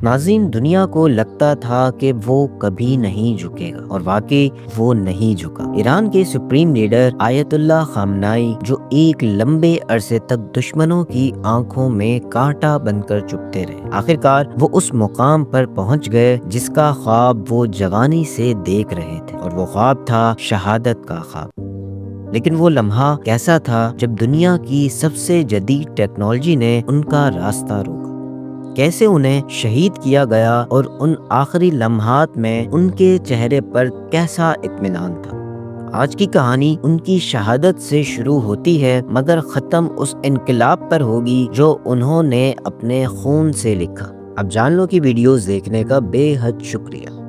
ناظرین، دنیا کو لگتا تھا کہ وہ کبھی نہیں جھکے گا اور واقعی وہ نہیں جھکا۔ ایران کے سپریم لیڈر آیت اللہ خامنائی جو ایک لمبے عرصے تک دشمنوں کی آنکھوں میں کانٹا بن کر چپتے رہے، آخرکار وہ اس مقام پر پہنچ گئے جس کا خواب وہ جوانی سے دیکھ رہے تھے، اور وہ خواب تھا شہادت کا خواب۔ لیکن وہ لمحہ کیسا تھا جب دنیا کی سب سے جدید ٹیکنالوجی نے ان کا راستہ روکا؟ کیسے انہیں شہید کیا گیا اور ان آخری لمحات میں ان کے چہرے پر کیسا اطمینان تھا؟ آج کی کہانی ان کی شہادت سے شروع ہوتی ہے، مگر ختم اس انقلاب پر ہوگی جو انہوں نے اپنے خون سے لکھا۔ اب جان لو کہ ویڈیوز دیکھنے کا بے حد شکریہ۔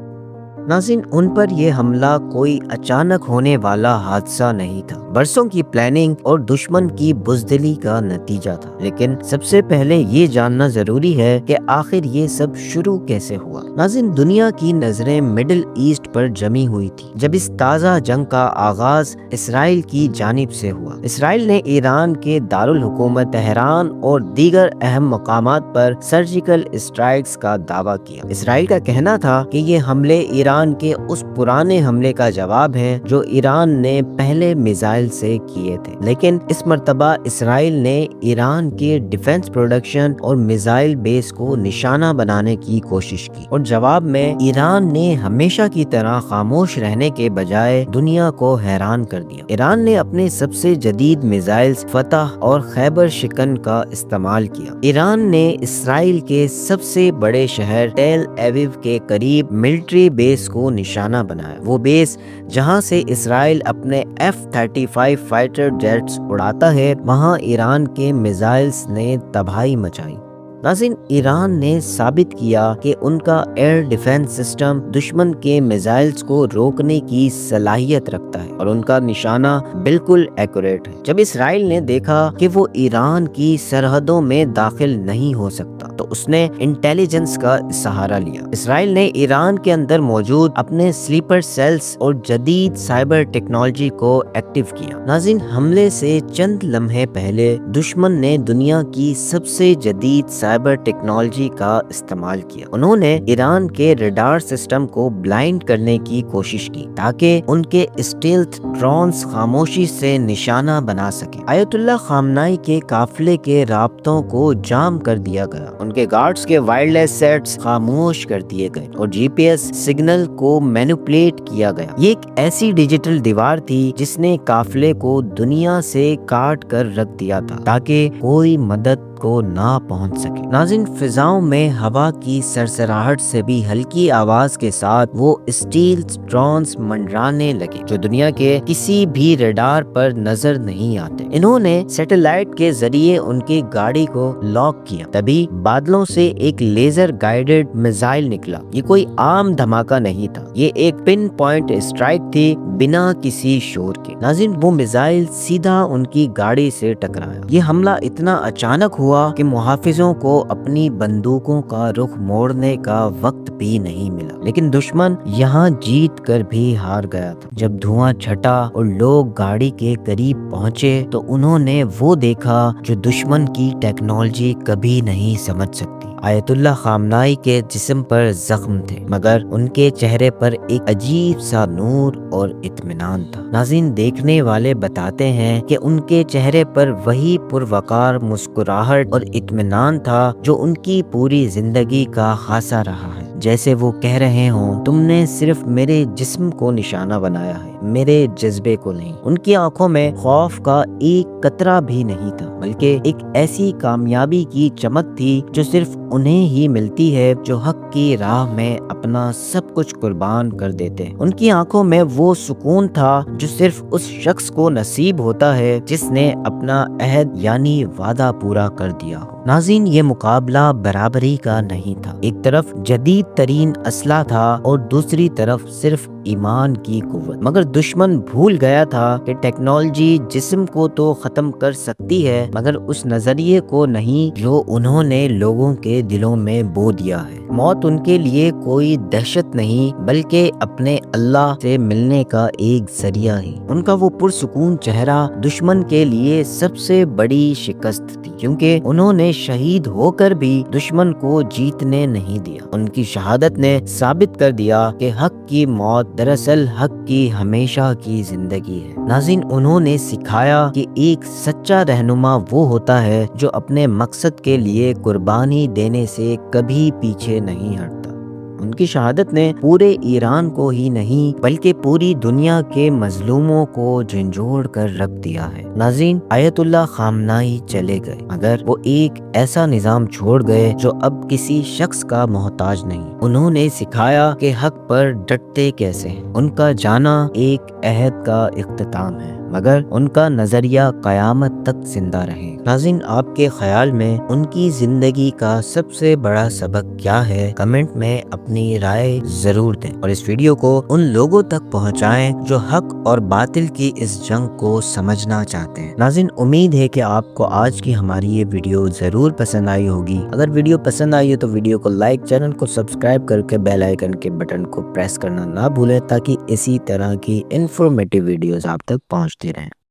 ناظرین، ان پر یہ حملہ کوئی اچانک ہونے والا حادثہ نہیں تھا، برسوں کی پلاننگ اور دشمن کی بزدلی کا نتیجہ تھا۔ لیکن سب سے پہلے یہ جاننا ضروری ہے کہ آخر یہ سب شروع کیسے ہوا۔ ناظرین، دنیا کی نظریں مڈل ایسٹ پر جمی ہوئی تھی جب اس تازہ جنگ کا آغاز اسرائیل کی جانب سے ہوا۔ اسرائیل نے ایران کے دارالحکومت تہران اور دیگر اہم مقامات پر سرجیکل اسٹرائکس کا دعویٰ کیا۔ اسرائیل کا کہنا تھا کہ یہ حملے ایران کے اس پرانے حملے کا جواب ہے جو ایران نے پہلے میزائل سے کیے تھے، لیکن اس مرتبہ اسرائیل نے ایران کے ڈیفنس پروڈکشن اور میزائل بیس کو نشانہ بنانے کی کوشش کی، اور جواب میں ایران نے ہمیشہ کی طرح خاموش رہنے کے بجائے دنیا کو حیران کر دیا۔ ایران نے اپنے سب سے جدید میزائلز فتح اور خیبر شکن کا استعمال کیا۔ ایران نے اسرائیل کے سب سے بڑے شہر ٹیل ایویو کے قریب ملٹری بیس کو نشانہ بنایا، وہ بیس جہاں سے اسرائیل اپنے F-35 فائٹر جیٹس اڑاتا ہے، وہاں ایران کے میزائلز نے تباہی مچائی۔ ناظرین، ایران نے ثابت کیا کہ ان کا ایئر ڈیفنس سسٹم دشمن کے میزائلز کو روکنے کی صلاحیت رکھتا ہے اور ان کا نشانہ بالکل ایکوریٹ ہے۔ جب اسرائیل نے دیکھا کہ وہ ایران کی سرحدوں میں داخل نہیں ہو سکتا تو اس نے انٹیلیجنس کا سہارا لیا۔ اسرائیل نے ایران کے اندر موجود اپنے سلیپر سیلز اور جدید سائبر ٹیکنالوجی کو ایکٹیو کیا۔ ناظرین، حملے سے چند لمحے پہلے دشمن نے دنیا کی سب سے جدید سائبر ٹیکنالوجی کا استعمال کیا۔ انہوں نے ایران کے ریڈار سسٹم کو بلائنڈ کرنے کی کوشش کی تاکہ ان کے اسٹیلتھ ڈرونز خاموشی سے نشانہ بنا سکیں۔ آیت اللہ خامنائی کے قافلے کے رابطوں کو جام کر دیا گیا، ان کے گارڈز کے وائرلیس سیٹس خاموش کر دیے گئے اور جی پی ایس سگنل کو مینوپولیٹ کیا گیا۔ یہ ایک ایسی ڈیجیٹل دیوار تھی جس نے قافلے کو دنیا سے کاٹ کر رکھ دیا تھا تاکہ کوئی مدد کو نہ پہنچ سکے۔ ناظرین، فضاؤں میں ہوا کی سرسراہٹ سے بھی ہلکی آواز کے ساتھ وہ اسٹیل ڈرونز منڈرانے لگے جو دنیا کے کسی بھی ریڈار پر نظر نہیں آتے۔ انہوں نے سیٹلائٹ کے ذریعے ان کی گاڑی کو لاک کیا، تبھی بادلوں سے ایک لیزر گائیڈڈ میزائل نکلا۔ یہ کوئی عام دھماکہ نہیں تھا، یہ ایک پن پوائنٹ اسٹرائک تھی بنا کسی شور کے۔ ناظرین، وہ میزائل سیدھا ان کی گاڑی سے ٹکرایا۔ یہ حملہ اتنا اچانک ہوا کہ محافظوں کو اپنی بندوقوں کا رخ موڑنے کا وقت بھی نہیں ملا، لیکن دشمن یہاں جیت کر بھی ہار گیا تھا۔ جب دھواں چھٹا اور لوگ گاڑی کے قریب پہنچے تو انہوں نے وہ دیکھا جو دشمن کی ٹیکنالوجی کبھی نہیں سمجھ سکتی۔ آیت اللہ خامنائی کے جسم پر زخم تھے، مگر ان کے چہرے پر ایک عجیب سا نور اور اطمینان تھا۔ ناظرین، دیکھنے والے بتاتے ہیں کہ ان کے چہرے پر وہی پروقار مسکراہٹ اور اطمینان تھا جو ان کی پوری زندگی کا خاصہ رہا ہے، جیسے وہ کہہ رہے ہوں، تم نے صرف میرے جسم کو نشانہ بنایا ہے، میرے جذبے کو نہیں۔ ان کی آنکھوں میں خوف کا ایک قطرہ بھی نہیں تھا، بلکہ ایک ایسی کامیابی کی چمک تھی جو صرف انہیں ہی ملتی ہے جو حق کی راہ میں اپنا سب کچھ قربان کر دیتے ہیں۔ ان کی آنکھوں میں وہ سکون تھا جو صرف اس شخص کو نصیب ہوتا ہے جس نے اپنا عہد یعنی وعدہ پورا کر دیا ہو۔ ناظرین، یہ مقابلہ برابری کا نہیں تھا۔ ایک طرف جدید ترین اسلحہ تھا اور دوسری طرف صرف ایمان کی قوت، مگر دشمن بھول گیا تھا کہ ٹیکنالوجی جسم کو تو ختم کر سکتی ہے مگر اس نظریے کو نہیں جو انہوں نے لوگوں کے دلوں میں بو دیا ہے۔ موت ان کے لیے کوئی دہشت نہیں بلکہ اپنے اللہ سے ملنے کا ایک ذریعہ ہے۔ ان کا وہ پرسکون چہرہ دشمن کے لیے سب سے بڑی شکست تھی۔ کیونکہ انہوں نے شہید ہو کر بھی دشمن کو جیتنے نہیں دیا۔ ان کی شہادت نے ثابت کر دیا کہ حق کی موت دراصل حق کی ہمیشہ کی زندگی ہے۔ ناظرین، انہوں نے سکھایا کہ ایک سچا رہنما وہ ہوتا ہے جو اپنے مقصد کے لیے قربانی دینے سے کبھی پیچھے نہیں ہٹتا۔ ان کی شہادت نے پورے ایران کو ہی نہیں بلکہ پوری دنیا کے مظلوموں کو جھنجھوڑ کر رکھ دیا ہے۔ ناظرین، آیت اللہ خامنائی چلے گئے مگر وہ ایک ایسا نظام چھوڑ گئے جو اب کسی شخص کا محتاج نہیں۔ انہوں نے سکھایا کہ حق پر ڈٹتے کیسے ہیں۔ ان کا جانا ایک عہد کا اختتام ہے مگر ان کا نظریہ قیامت تک زندہ رہے۔ ناظرین، آپ کے خیال میں ان کی زندگی کا سب سے بڑا سبق کیا ہے؟ کمنٹ میں اپنی رائے ضرور دیں اور اس ویڈیو کو ان لوگوں تک پہنچائیں جو حق اور باطل کی اس جنگ کو سمجھنا چاہتے ہیں۔ ناظرین، امید ہے کہ آپ کو آج کی ہماری یہ ویڈیو ضرور پسند آئی ہوگی۔ اگر ویڈیو پسند آئی ہے تو ویڈیو کو لائک، چینل کو سبسکرائب کر کے بیل آئیکن کے بٹن کو پریس کرنا نہ بھولیں تاکہ اسی طرح کی انفارمیٹیو ویڈیوز آپ تک پہنچتی رہیں۔